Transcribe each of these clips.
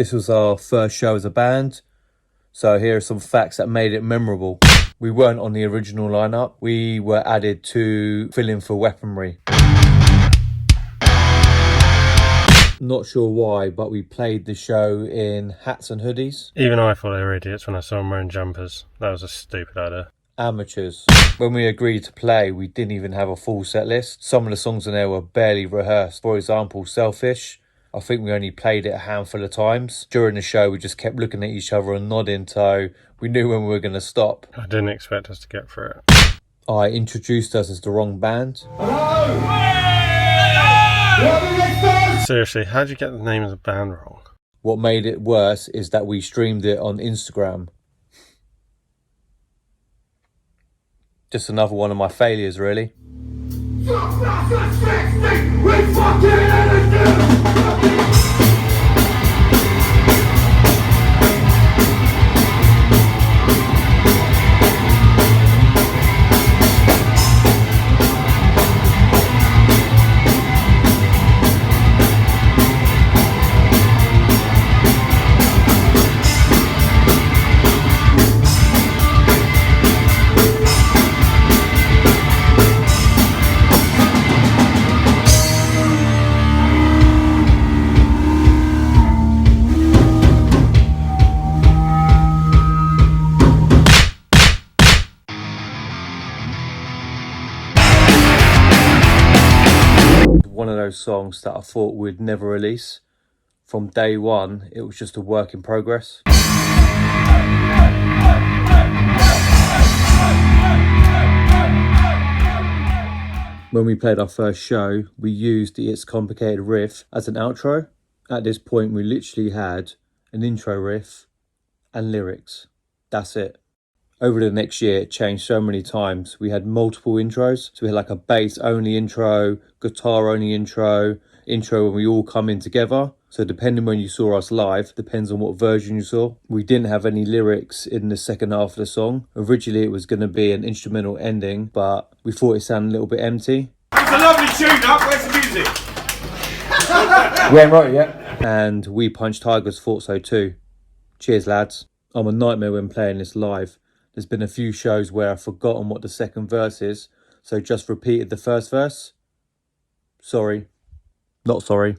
This was our first show as a band, so here are some facts that made it memorable. We weren't on the original lineup. We were added to fill in for weaponry. Not sure why, but we played the show in hats and hoodies. Even I thought they were idiots when I saw them wearing jumpers. That was a stupid idea. Amateurs. When we agreed to play, we didn't even have a full set list. Some of the songs in there were barely rehearsed. For example, Selfish. I think we only played it a handful of times. During the show, we just kept looking at each other and nodding, so we knew when we were going to stop. I didn't expect us to get through it. I introduced us as the wrong band. Seriously, how did you get the name of the band wrong? What made it worse is that we streamed it on Instagram. Just another one of my failures, really. One of those songs that I thought we'd never release. From day one, it was just a work in progress. When we played our first show, we used the It's Complicated riff as an outro. At this point, we literally had an intro riff and lyrics. That's it. Over the next year, it changed so many times. We had multiple intros. So we had like a bass-only intro, guitar-only intro when we all come in together. So depending when you saw us live, depends on what version you saw. We didn't have any lyrics in the second half of the song. Originally, it was going to be an instrumental ending, but we thought it sounded a little bit empty. It's a lovely tune up, where's the music? We ain't wrote it yet. And We Punch Tigers thought so too. Cheers, lads. I'm a nightmare when playing this live. There's been a few shows where I've forgotten what the second verse is, so just repeated the first verse. Sorry. Not sorry.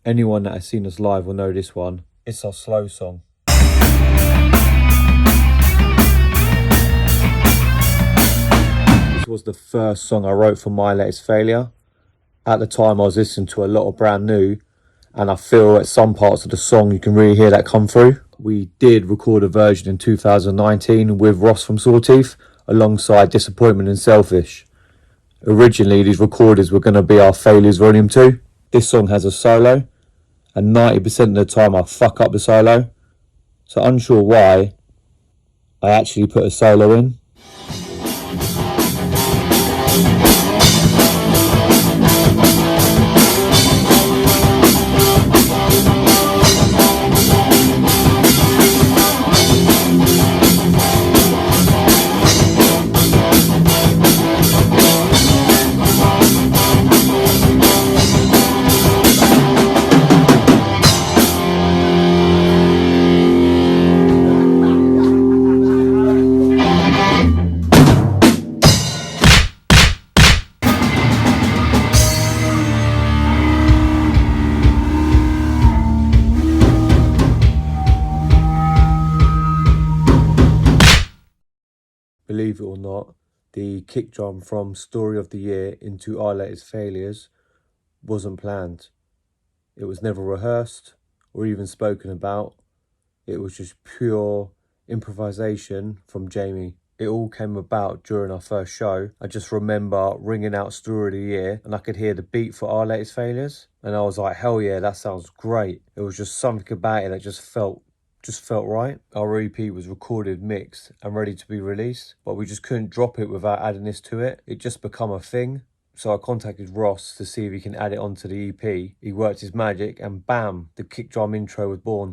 Anyone that has seen us live will know this one. It's our slow song. This was the first song I wrote for My Latest Failure. At the time I was listening to a lot of brand new, and I feel at some parts of the song you can really hear that come through. We did record a version in 2019 with Ross from Sawteeth alongside Disappointment and Selfish. Originally these recordings were going to be our Failures Volume 2. This song has a solo, and 90% of the time I fuck up the solo. So unsure why, I actually put a solo in. believe it or not, the kick drum from Story of the Year into Our Latest Failures wasn't planned. It was never rehearsed or even spoken about. It was just pure improvisation from Jamie. It all came about during our first show. I just remember ringing out Story of the Year and I could hear the beat for Our Latest Failures. And I was like, hell yeah, that sounds great. It was just something about it that just felt right. Our EP was recorded, mixed and ready to be released, but we just couldn't drop it without adding this to it. It just become a thing. So I contacted Ross to see if he can add it onto the EP. He worked his magic and bam, the kick drum intro was born.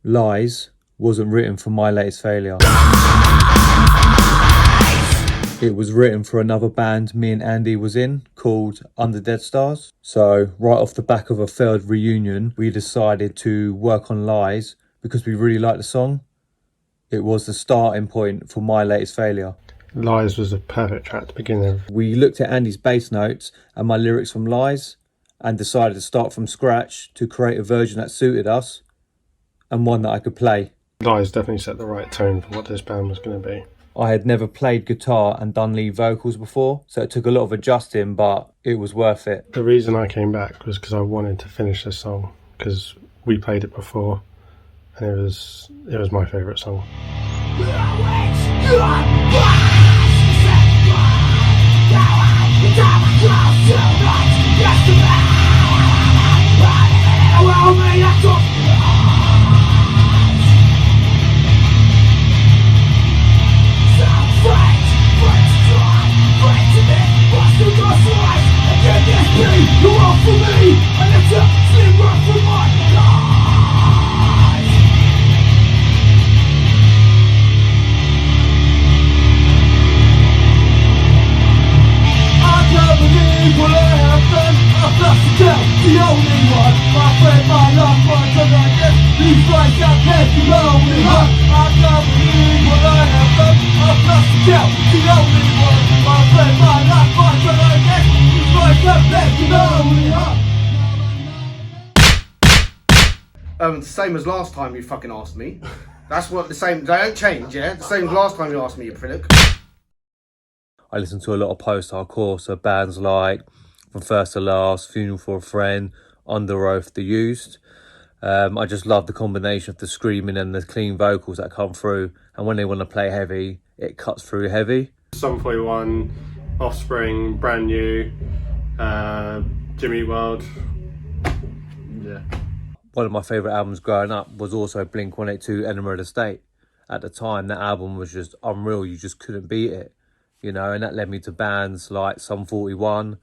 Lies wasn't written for My Latest Failure. It was written for another band me and Andy was in called Under Dead Stars. So right off the back of a failed reunion, we decided to work on Lies because we really liked the song. It was the starting point for My Latest Failure. Lies was a perfect track to begin with. We looked at Andy's bass notes and my lyrics from Lies and decided to start from scratch to create a version that suited us and one that I could play. Lies definitely set the right tone for what this band was going to be. I had never played guitar and done lead vocals before, so it took a lot of adjusting, but it was worth it. The reason I came back was because I wanted to finish this song, because we played it before and it was my favourite song. Same as last time you fucking asked me. That's what the same, they don't change, yeah? The same as last time you asked me, you prick. I listened to a lot of post-hardcore, so bands like From First to Last, Funeral for a Friend, Under Oath, The Used. I just love the combination of the screaming and the clean vocals that come through, and when they want to play heavy, it cuts through heavy. Sum 41, Offspring, Brand New, Jimmy World. Yeah. One of my favourite albums growing up was also Blink-182, Enema of the State. At the time, that album was just unreal. You just couldn't beat it, you know, and that led me to bands like Sum 41.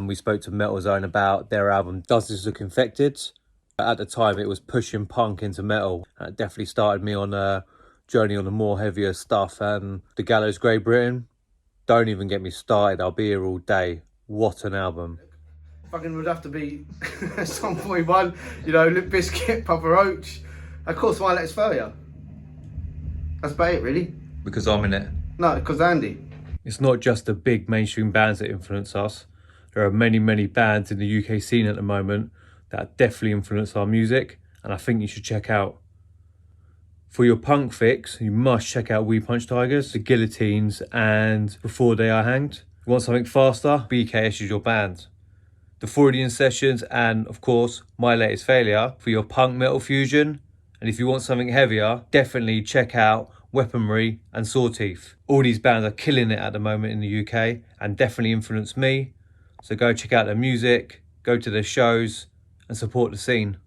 We spoke to Metal Zone about their album, Does This Look Infected? At the time, it was pushing punk into metal. And it definitely started me on a journey on the more heavier stuff. And The Gallows Great Britain, don't even get me started. I'll be here all day. What an album. Fucking would have to be Sum 41, you know, Limp Bizkit, Papa Roach. Of course, My Latest Failure. That's about it, really. Because I'm in it. No, because Andy. It's not just the big mainstream bands that influence us. There are many, many bands in the UK scene at the moment that definitely influence our music, and I think you should check out. For your punk fix, you must check out We Punch Tigers, The Guillotines, and Before They Are Hanged. You want something faster? BKS is your band. The Freudian Sessions, and of course, My Latest Failure for your punk metal fusion. And if you want something heavier, definitely check out Weaponry and Sawteeth. All these bands are killing it at the moment in the UK and definitely influenced me. So go check out their music, go to their shows and support the scene.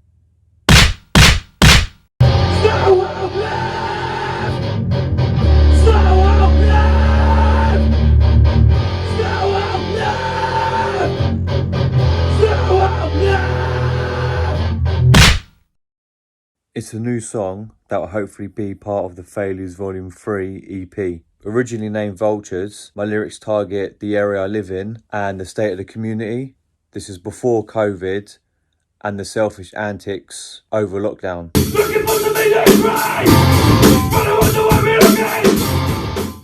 It's a new song that will hopefully be part of the Failures Volume 3 EP. Originally named Vultures, my lyrics target the area I live in and the state of the community. This is before COVID and the selfish antics over lockdown.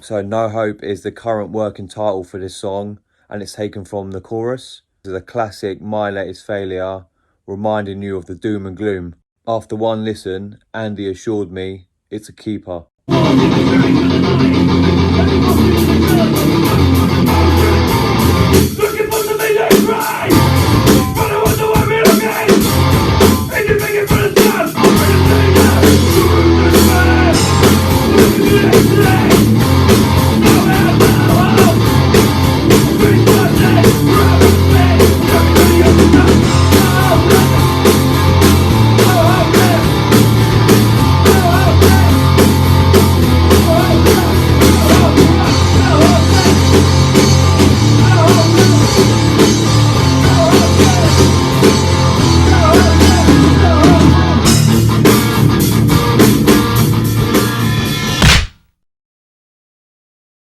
So No Hope is the current working title for this song, and it's taken from the chorus. This is a classic My Latest Failure, reminding you of the doom and gloom. After one listen, Andy assured me it's a keeper.